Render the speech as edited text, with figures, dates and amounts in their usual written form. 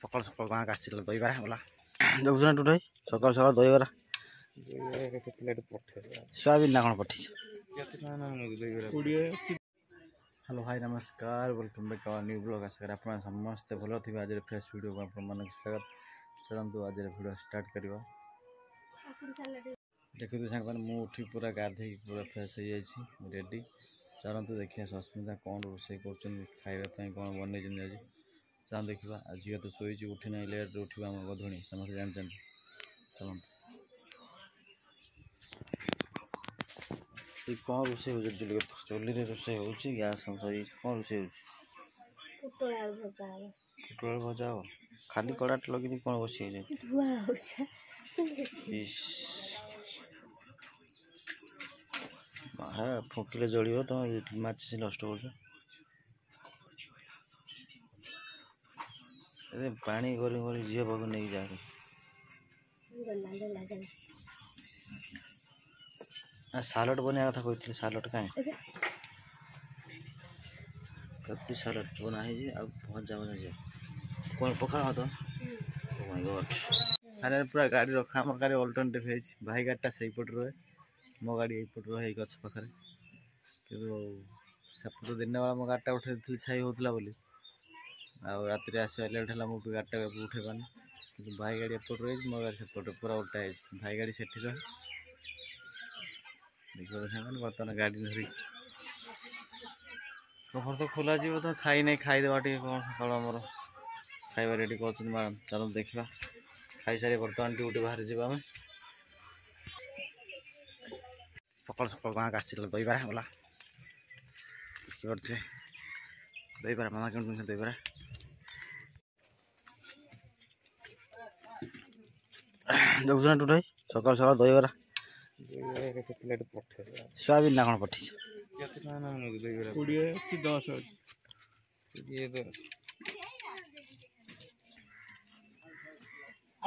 सकाल सकाल गाँव का दहीबारा बोला देखुना टूटाई सकाल सकाल दहीबारा सोयाबीन ना कौन पठी। हेलो हाय नमस्कार welcome back our new blog. आशा करें आप समस्ते भल थे। आज फ्रेश वीडियो को आप स्वागत। चलतु आज वीडियो स्टार्ट करवा। देखु सांग मुठी पूरा गाधे पूरा फ्रेश हो जाइए रेडी। चलतु देखिए सस्मिता कौन रोषे कर खावाई कौन बन आज चल देखा। आज झील तो शोची उठी ना लेट उठा आम गधुणी समस्त जानते। चलते कौन रोषे हो चुली रोषे हो गैस सही कौन रोषे हो पुटल भजा हो खाली कड़ाट लगे कौन बसी हाँ फुकिले जलियो तुम माचिस नष्ट कर पानी गरी गरी झील पाक नहीं जा सालड बना कथा कहते सालड कहीं कपड़ी सालड बना भजा भजा कौन पखाड़ तो अरे पूरा गाड़ी रखा आम गाड़ी अल्टरनेटिव है भाई गाड़ीटा से पट रहे मो गाड़ी यपट रहे गछ पाखे कि सेपट दिन बेला मो गाड़ीटा उठे छाई होता बोली रात आसवा लेट है मो गाड़ीटा उठे पानी कि भाई गाड़ी एपट रही मो गाड़ी सेपट पूरा उल्टा है भाई गाड़ी से रहे देखिए बर्तमान गाड़ी धरी कफर तो खोल जी तो खाई नहीं खाईदेवा टे कौन सका आमर खाଇବା रेडी कर चलो देखा खाई सारी बर्तमान ड्यूटी बाहर जावा आम सकाल सकाल गाँव का दहीबारा बोला दहीबारा मामा क्यों दहीबारा देखुना टूटाई सकाल सकाल दहीबारा सोयाबीन ना कौन पठी आ